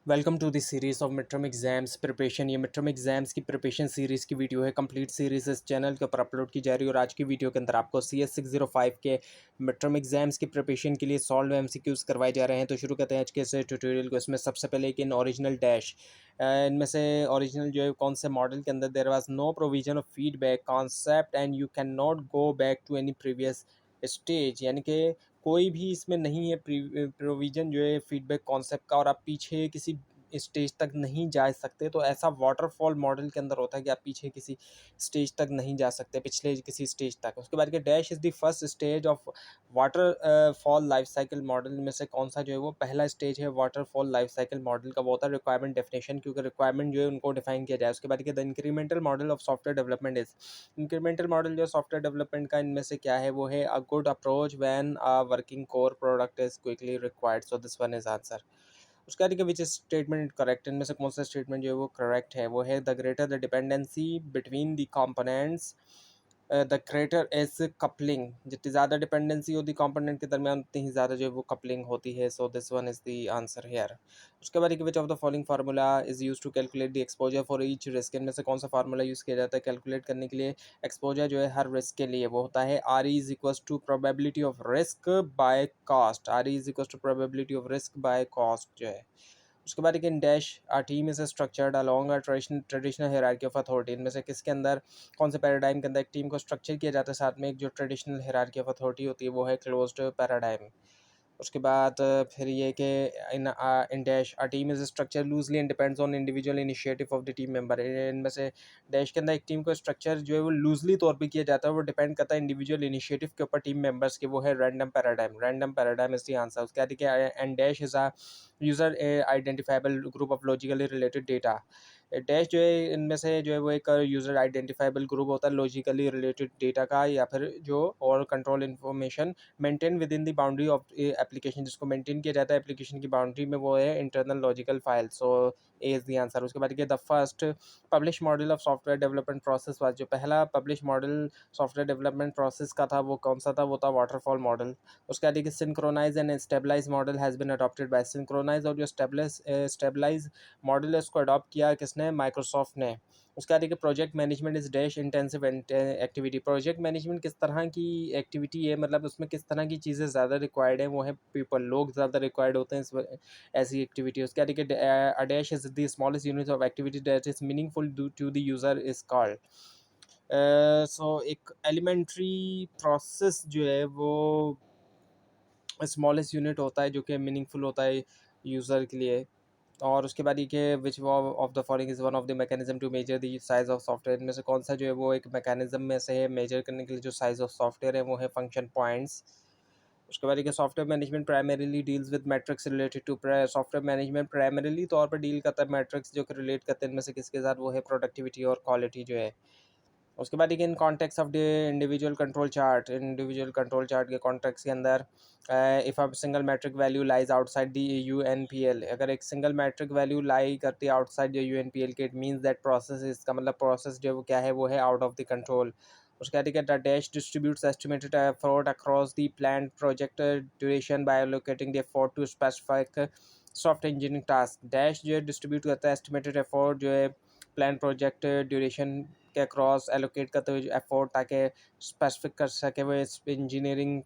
Welcome to this series of mid term exams preparation. ये mid term exams की preparation series की video है। Complete series इस channel के ऊपर अपलोड की जा रही है और आज की वीडियो के अंदर आपको CS605 के मिड टर्म एग्जाम्स की प्रिपरेशन के लिए सॉल्व MCQs करवाए जा रहे हैं। तो शुरू करते हैं आज के इस ट्यूटोरियल को। इसमें सबसे पहले एक इन ओरिजिनल डैश, इनमें से ओरिजिनल जो है कौन से मॉडल के अंदर there was no provision of feedback concept and you can not go back to any previous stage, यानी कि कोई भी इसमें नहीं है प्रोविज़न जो है फीडबैक कॉन्सेप्ट का और आप पीछे किसी स्टेज तक नहीं जा सकते। तो ऐसा वाटरफॉल मॉडल के अंदर होता है कि आप पीछे किसी स्टेज तक नहीं जा सकते, पिछले किसी स्टेज तक। उसके बाद के dash is the first stage of water fall life cycle model में से कौन सा जो है वो पहला स्टेज है वाटरफॉल लाइफ साइकिल मॉडल का, वो होता है रिक्वायरमेंट डेफिनेशन, क्योंकि रिक्वायरमेंट जो है उनको डिफाइन किया जाए। उसके बाद के the incremental model of software development is, incremental model जो सॉफ्टवेयर डेवलपमेंट का इनमें से क्या है वो है a good approach when a working core product is quickly required. So this one is answer. उसका देखिए विच स्टेटमेंट करेक्ट, इनमें से कौन सा स्टेटमेंट जो है वो करेक्ट है, वो है the greater the dependency between the components the greater is coupling. जितनी ज़्यादा डिपेंडेंसी होती कंपोनेंट के दरमियान उतनी ही ज़्यादा जो है वो कपलिंग होती है। So this one is the answer here. उसके बाद which of the following formula is use to calculate the exposure for each risk, इनमें से कौन सा फार्मूला यूज़ किया जाता है कैलकुलेट करने के लिए एक्सपोजर जो है हर रिस्क के लिए, वो होता है R E is equal to probability of risk by cost. R E is equal to probability of risk by cost जो है। उसके बाद एक in dash R team is structured along a traditional hierarchy of authority, इनमें से किसके अंदर कौन से पैराडाइम के अंदर एक टीम को स्ट्रक्चर किया जाता है साथ में एक जो ट्रेडिशनल हायरार्की ऑफ अथॉरिटी होती है वो है क्लोज्ड पैराडाइम। उसके बाद फिर ये कि in dash a team is structure loosely and depends on individual initiative of the team member, इनमें से डैश के अंदर एक टीम को स्ट्रक्चर जो है वो लूजली तौर पे किया जाता है, वो डिपेंड करता है इंडिविजुअल इनिशिएटिव के ऊपर टीम मेंबर्स के, वो है random paradigm. Random paradigm is the answer. उसके बाद देखिए and dash is a user identifiable group of logically related data. Dash जो है इनमें से जो है वो एक यूज़र आइडेंटिफाइबल ग्रुप होता है लॉजिकली रिलेटेड डेटा का, या फिर जो और control information maintain with in the boundary of application, जिसको मेंटेन किया जाता है एप्लीकेशन की बाउंड्री में, वो है internal logical file. So A is the answer. उसके बाद the first publish model of software development process was, जो पहला publish model software development process का था वो कौन सा था, वो था वाटरफॉल मॉडल। उसके बाद synchronise and stabilise model has been adopted by, synchronise और जो स्टेबलाइज मॉडल है उसको अडॉप्ट किया किसने, माइक्रोसॉफ्ट ने। उसके बाद देखिए project management is dash intensive activity, project management किस तरह की एक्टिविटी है, मतलब उसमें किस तरह की चीज़ें ज़्यादा रिक्वायर्ड है, वो है पीपल, लोग ज़्यादा रिक्वायर्ड होते हैं ऐसी एक्टिविटी। उसके बाद देखिए a dash is the smallest unit of activity that is meaningful to the user is called. So एक एलिमेंट्री प्रोसेस जो है वो स्मॉलेस्ट यूनिट होता है जो कि मीनिंगफुल होता है यूज़र के लिए। और उसके बाद ये कि which of the following is one of the mechanism to measure the size of software, इनमें से कौन सा जो है वो एक मैकेनिज्म में से है मेजर करने के लिए जो साइज ऑफ सॉफ्टवेयर है, वो है फंक्शन पॉइंट्स। उसके बाद देखिए software management primarily deals with matrix related to, software management primarily तौर पर डील करता है मैट्रिक्स जो कि रिलेट करते हैं इनमें से किसके साथ, वो है प्रोडक्टिविटी और क्वालिटी जो है। उसके बाद in context of the individual control chart, individual control chart के कॉन्टेक्स्ट के अंदर if a single metric value lies outside the UNPL, अगर एक सिंगल मैट्रिक वैल्यू लाई करती है आउटसाइड द UNPL के, इट मीन्स दैट प्रोसेस, इसका मतलब प्रोसेस जो है वो क्या है, वो है आउट ऑफ द कंट्रोल। उसके बाद the dash distributes estimated effort across the plan project duration by allocating the effort to specific soft engineering task, dash जो है डिस्ट्रीब्यूट करता है एस्टिमेटेड एफर्ट जो है प्लान प्रोजेक्ट ड्यूरेशन के क्रॉस एलोकेट करते हुए एफर्ट, ताकि स्पेसिफिक कर सके वो इंजीनियरिंग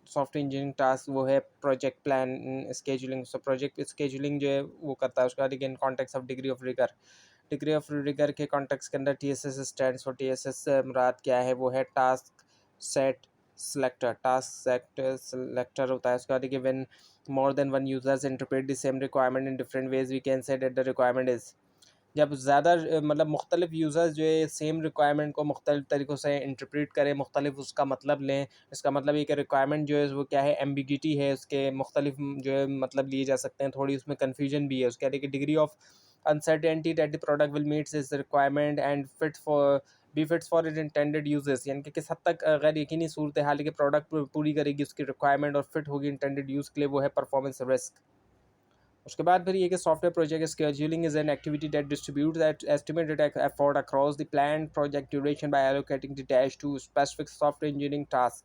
सॉफ्टवेयर इंजीनियरिंग टास्क, वो है project plan scheduling. So project scheduling जो है वो करता है। उसके बाद in context of degree of rigour, degree of rigour के कॉन्टेक्स्ट के अंदर TSS स्टैंड्स फॉर, TSS से मुराद क्या है, वो है task set selector, task set selector होता है। उसके बाद देखिए when more than one users interpret the same requirement in different ways we can say that the requirement is, जब ज़्यादा मतलब मुख्तलिफ यूज़र्स जो है सेम रिक्वायरमेंट को मुख्तलिफ तरीक़ों से इंटरप्रेट करें, मुख्तलिफ उसका मतलब लें, इसका मतलब ये कि रिक्वायरमेंट जो है वो क्या है, एम्बिगिटी है, उसके मुख्तलिफ जो है मतलब लिए जा सकते हैं, थोड़ी उसमें कन्फ्यूजन भी है। उसके देखिए degree of uncertainty that the product will meets is requirement and fit for be fits for it intended uses, यानी कि किस हद तक गैर यकीनी सूरत हाल है कि प्रोडक्ट पूरी करेगी उसकी रिक्वायरमेंट और फिट होगी इंटेंडेड यूज़ के लिए, वो है परफॉर्मेंस रिस्क। उसके बाद फिर ये कि software project scheduling is an activity that distribute that estimated effort across the plan project duration by allocating the dash to specific software engineering task.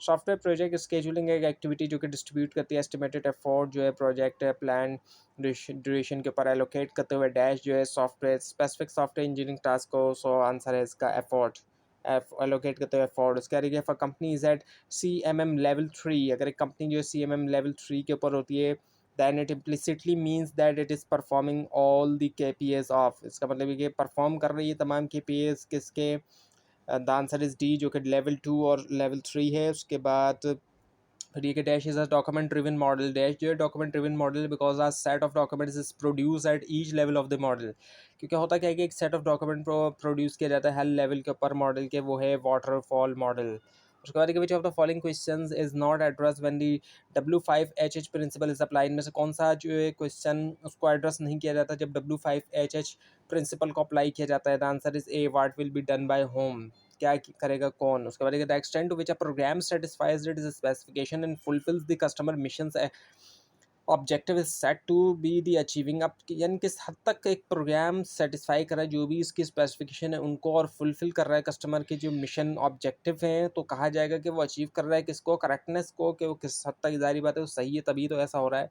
Software project scheduling एक एक्टिविटी जो कि distribute करती है एस्टिमेटेड एफर्ट जो है project है plan duration के ऊपर एलोकेट करते हुए डैश जो है software specific software engineering task को। सो आंसर है इसका एफर्ट, एफ एलोकेट करते हुए एफर्ट। उसके आगे for company is at CMM level 3, अगर एक कंपनी जो है CMM लेवल 3 के ऊपर होती है then it implicitly means that it is performing all the KPAs of, इसका मतलब है कि परफॉर्म कर रही है तमाम KPAs किसके। द आंसर इज़ डी जो कि लेवल 2 और लेवल 3 है। उसके बाद फिर ये कि dash is a document driven model, dash जो है document driven model because a set of documents is produce at each level of the model, क्योंकि होता क्या है कि एक सेट ऑफ डॉक्यूमेंट प्रोड्यूस किया जाता है हर लेवल के ऊपर मॉडल के, वो है वाटरफॉल मॉडल। उसके बाद which of the following questions is not address when the W5HH principle is apply, इनमें से कौन सा जो है क्वेश्चन उसको एड्रेस नहीं किया जाता जब W5HH प्रिंसिपल को अप्लाई किया जाता है। The answer is A what will be done by whom, क्या करेगा कौन। उसके बाद the extent to which a program satisfies it is specification and fulfils the customer missions objective is set to be the achieving, अब यानी किस हद तक एक प्रोग्राम सेटिस्फाई कर रहा है जो भी इसकी स्पेसिफिकेशन है उनको और फुलफिल कर रहा है कस्टमर के जो मिशन ऑब्जेक्टिव हैं, तो कहा जाएगा कि वो अचीव कर रहा है किसको, करेक्टनेस को, कि वो किस हद तक जारी बात है वो सही है तभी तो ऐसा हो रहा है।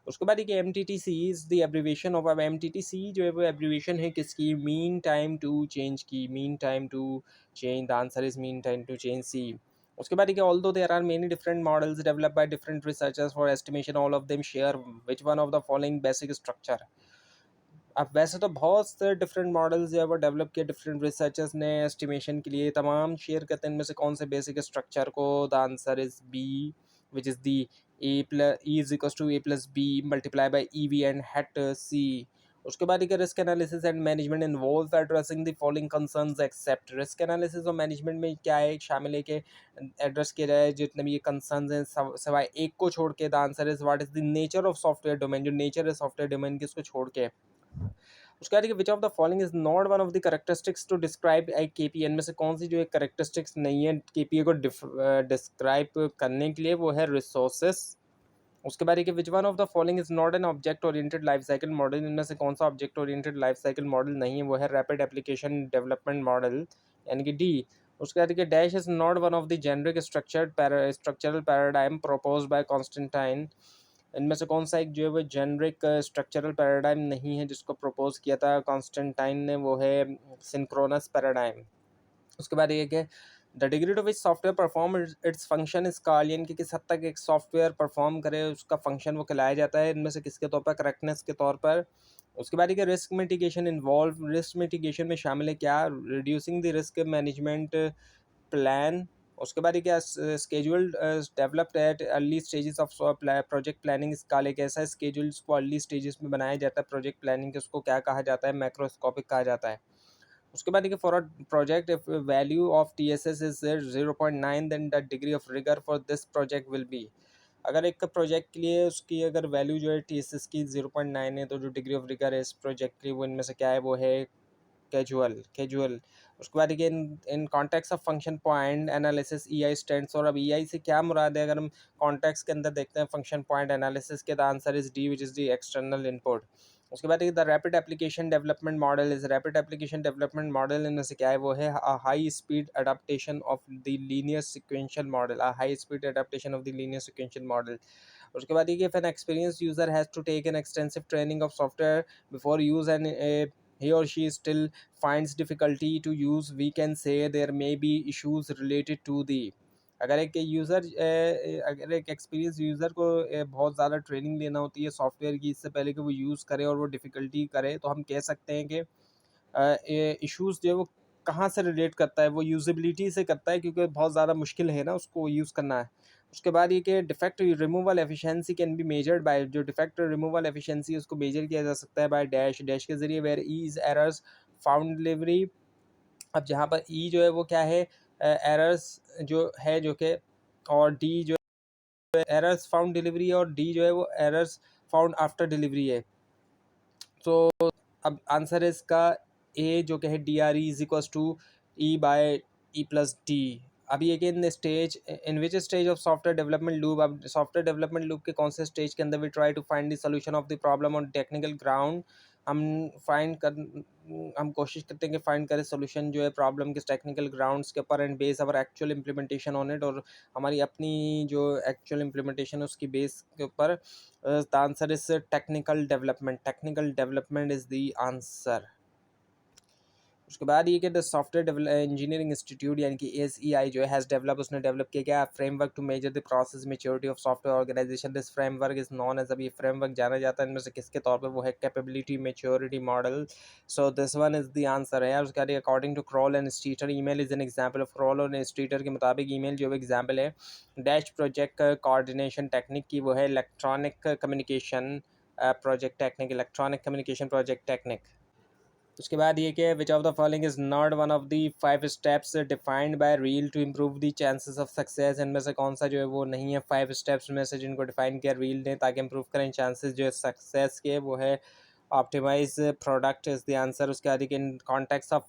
उसके बाद ये MTTC is the abbreviation of, अब MTTC जो है वो एब्रीवेशन है किसकी, मीन टाइम टू चेंज की, mean time to change. The answer is mean time to change C. उसके बाद although there are many different models developed by different researchers for estimation all of them share which one of the following basic structure. अब वैसे तो बहुत से different models जो है वो डेवलप किए डिफरेंट रिसर्चर्स ने एस्टिमेशन के लिए, तमाम शेयर करते हैं, इनमें से कौन से बेसिक स्ट्रक्चर को। The answer is B which is the A plus E is equal to A+B multiply by EV and hat C. उसके बाद risk analysis and management involve addressing the following concerns except, risk analysis और management में क्या है शामिल है कि address किया जाए जितने भी ये कंसर्न्स हैं सिवाय एक को छोड़ के। The answer is what is the nature of software domain, जो नेचर है सॉफ्टवेयर डोमेन की उसको छोड़ के। उसके बाद which of the following is not one of the characteristics to describe a KPA, इनमें से कौन सी जो है करेक्टरिस्टिक्स नहीं है KPA को डिस्क्राइब करने के लिए, वो है रिसोर्सेस। उसके बाद विच one of the following is not an object oriented life cycle model, इनमें से कौन सा object oriented life cycle model नहीं है, वो है रैपिड एप्लीकेशन डेवलपमेंट मॉडल यानी कि डी। उसके बाद dash is not one of the generic structural paradigm propose by Constantine, इनमें से कौन सा एक जो है वो जेनरिक स्ट्रक्चरल पैराडाइम नहीं है जिसको प्रपोज किया था कॉन्स्टेंटाइन ने, वो है सिंक्रोनस पैराडाइम। उसके बाद एक है the degree to which software perform its function is called, यानी कि किस हद तक एक सॉफ्टवेयर परफॉर्म करे उसका फंक्शन वो कहलाया जाता है, इनमें से किसके तौर पर, करेक्टनेस के तौर पर। उसके बाद risk mitigation involve, risk mitigation में शामिल है क्या, reducing the risk management plan. उसके बाद क्या schedule developed at early stages of project planning, इसका एक ऐसा स्केड्यूल जिसको अर्ली स्टेजेस में बनाया जाता है प्रोजेक्ट प्लानिंग के, उसको क्या कहा जाता है, मैक्रोस्कोपिक कहा जाता है। उसके बाद for a project if value of TSS is 0.9 then the degree of rigour for this project will be, अगर एक प्रोजेक्ट के लिए उसकी अगर वैल्यू जो है TSS की 0.9 है तो जो डिग्री ऑफ रिगर है इस प्रोजेक्ट की वो इनमें से क्या है, वो है कैजुअल। उसके बाद in context of function point analysis EI stands, और अब EI से क्या मुराद है अगर हम कॉन्टेक्स्ट के अंदर देखते हैं फंक्शन पॉइंट एनालिसिस के, the answer is D which is the external input. उसके बाद the rapid application development model is, rapid application development model इनमें से क्या है, वो है high speed adaptation of the linear sequential model, high speed adaptation of the linear sequential model. उसके बाद ये an experience user has to take an extensive training of software before use and he or she still finds difficulty to use, we can say there may be issues related to the, अगर एक user अगर एक experience user को बहुत ज़्यादा training लेना होती है सॉफ्टवेयर की इससे पहले कि वो यूज़ करे और वो डिफ़िकल्टी करे, तो हम कह सकते हैं कि इश्यूज़ जो है वो कहाँ से रिलेट करता है, वो यूज़ेबिलिटी से करता है क्योंकि बहुत ज़्यादा मुश्किल है ना उसको यूज़ करना है। उसके बाद ये कि defect removal efficiency can be measured by, जो डिफेक्ट रिमूवल एफिशिएंसी उसको मेजर किया जा सकता है बाय डैश, डैश के ज़रिए, where E is errors found delivery. अब जहाँ पर ई जो है वो क्या है, एरर्स जो है जो कि, और डी जो है एरर्स फाउंड डिलीवरी, और डी जो है वो एरर्स फाउंड आफ्टर डिलीवरी है। तो अब आंसर है इसका ए जो कि है DRE is equal to E/E+D। अभी again stage in which stage of software development loop, अब सॉफ्टवेयर डेवलपमेंट लूप के कौन से स्टेज के अंदर we try to find the solution of the problem on technical ground. हम फाइंड कर हम कोशिश करते हैं कि फाइंड करें सोल्यूशन जो है प्रॉब्लम के टेक्निकल ग्राउंड्स के ऊपर and base our actual implementation on it, और हमारी अपनी जो एक्चुअल इम्प्लीमेंटेशन है उसकी बेस के ऊपर the answer is technical development is the answer. उसके बाद ये कि द सॉफ्टवेयर इंजीनियरिंग इंस्टीट्यूट यानी कि ASEI जो हैज़ डेवलप उसने डेवलप किया क्या framework to measure the process maturity of software organisation. This framework is known as, अभी फ्रेमवर्क जाना जाता है इनमें से किसके तौर पे, वो है capability maturity model. So this one is the answer है। उसके बाद according to Kraut and Streeter email is an example of Kraut और स्ट्रीटर के मुताबिक ईमेल जो एग्जाम्पल है डैश प्रोजेक्ट कोऑर्डिनेशन टेक्निक की, वो है electronic communication project technique, electronic communication project technique. उसके बाद ये कि which of the following is not one of the 5 steps defined by Reel to improve the chances of success. इनमें से कौन सा जो है वो नहीं है 5 स्टेप्स में से जिनको डिफाइन किया रील ने ताकि इम्प्रूव करें चांसेस जो है सक्सेस के, वो है optimise product is the answer. उसके बाद in context of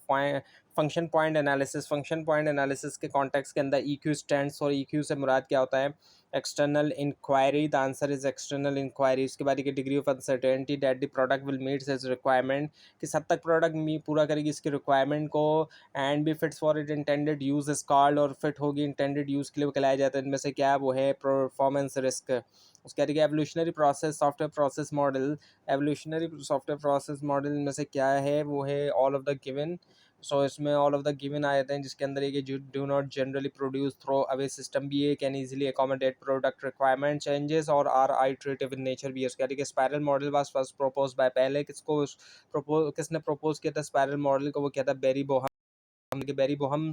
function point analysis के कॉन्टेक्स्ट के अंदर EQ स्टैंड्स और EQ से मुराद क्या होता है, external inquiry, the answer is external inquiry. उसके बाद degree of uncertainty that the product will meets is requirement, किस हद तक प्रोडक्ट पूरा करेगी इसकी रिक्वायरमेंट को, एंड भी fits for it intended use is called, और फिट होगी इंटेंडेड यूज़ के लिए कहलाया जाता है। इनमें से क्या वो है परफॉर्मेंस रिस्क। उसके बाद evolutionary process software process model, evolutionary software process model इनमें से क्या है, वो है all of the given. So इसमें ऑल ऑफ द गिवन आ जाते हैं जिसके अंदर एक do not generally produce throw away system भी है, can easily accommodate product requirement changes और आर आइटरेटिव इन नेचर भी है। उसके बाद spiral model was first propose by, पहले किसने प्रपोज किया था स्पायरल मॉडल को, वो किया था Barry Boehm. Barry Boehm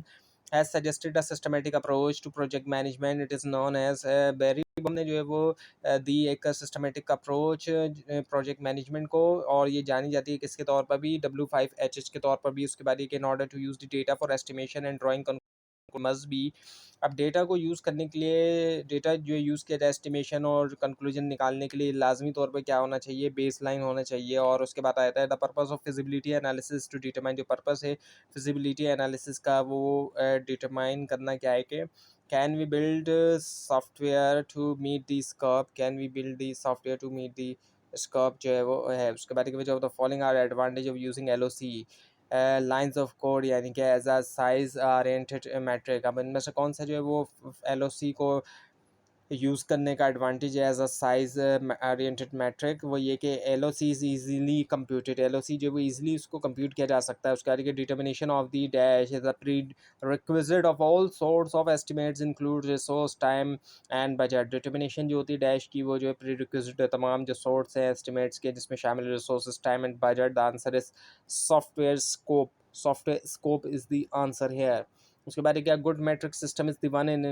has suggested a systematic approach to project management. It is known as Barry Boehm ने जो है वो दी एक सिस्टमेटिक अप्रोच प्रोजेक्ट मैनेजमेंट को, और ये जानी जाती है किसके तौर पर भी, W5HH के तौर पर भी। उसके बाद in order to use the data for estimation and drawing must be, अब डेटा को यूज़ करने के लिए, डेटा जो यूज़ किया जाए एस्टिमेशन और कंक्लूजन निकालने के लिए लाजमी तौर पे क्या होना चाहिए, बेस लाइन होना चाहिए। और उसके बाद आता है the purpose of feasibility analysis to determine, जो पर्पस है फिजिबिलिटी एनालिसिस का वो डिटरमाइन करना क्या है कि can we build software to meet the scope, can we build the software to meet the scope जो है वो है। उसके बाद जो the following are advantage of using LOC lines of code यानी कि as a size oriented metric. अब इनमें से कौन सा जो है वो LOC को यूज़ करने का एडवांटेज है as a size oriented metric, वो ये कि LOC is easily computed, LOC जो वो ईजिली उसको कंप्यूट किया जा सकता है। उसके आगे determination of the dash is a pre requisite of all sorts of estimates include resource time and budget. Determination जो होती है डैश की वो जो है प्री रिक्विजिट है तमाम जो सोर्स हैं एस्टिमेट्स के, जिसमें शामिल resource time and budget. The answer is software scope, software scope is the answer here. उसके बाद क्या good matric system is the one in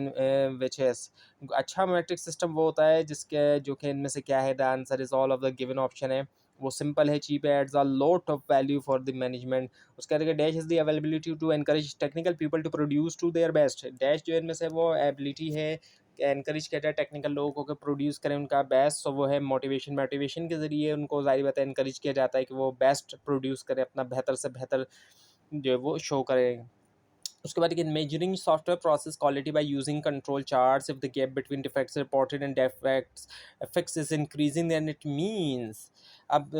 which is, अच्छा मैट्रिक सिस्टम वो होता है जिसके जो कि इनमें से क्या है, the answer is all of the given option है, वो सिंपल है, cheap adds a lot of value for the management. उसके आगे dash is the availability to encourage technical people to produce to their best, dash जो इनमें से वो ability है एनकरेज किया जाए टेक्निकल लोगों को प्रोड्यूस करें उनका बेस्ट, सो वो है मोटिवेशन के ज़रिए उनको जाहिर बात है एनकरेज किया जाता है कि वो बेस्ट प्रोड्यूस करें, अपना बेहतर से बेहतर जो है वो शो करें। उसके बाद measuring software process quality by using control charts, if the gap between defects reported and defects effects is increasing then it means. अब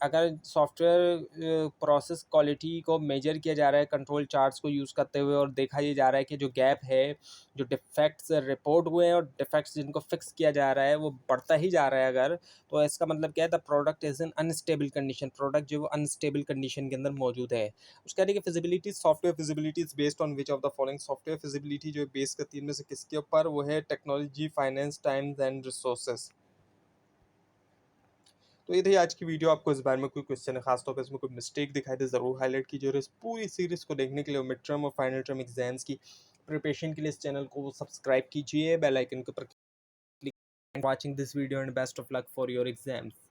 अगर सॉफ्टवेयर प्रोसेस क्वालिटी को मेजर किया जा रहा है कंट्रोल चार्ट्स को यूज़ करते हुए और देखा ये जा रहा है कि जो गैप है, जो डिफेक्ट्स रिपोर्ट हुए हैं और डिफेक्ट्स जिनको फिक्स किया जा रहा है वो बढ़ता ही जा रहा है, अगर तो इसका मतलब क्या है, the product is in unstable condition, product जो अनस्टेबल कंडीशन के अंदर मौजूद है। उसके बाद feasibility, software feasibility is based on which of the following, software feasibility जो बेस करती है इनमें से किसके ऊपर, वो है technology, finance, times and resources. तो ये थी आज की वीडियो। आपको इस बारे में कोई क्वेश्चन है, खासतौर पर इसमें कोई मिस्टेक दिखाई दे ज़रूर हाईलाइट कीजिए, और इस पूरी सीरीज को देखने के लिए मिड टर्म और फाइनल टर्म एग्जाम्स की प्रिपरेशन के लिए इस चैनल को सब्सक्राइब कीजिए, बेल आइकन के ऊपर click. Watching this video and best of luck for your exams.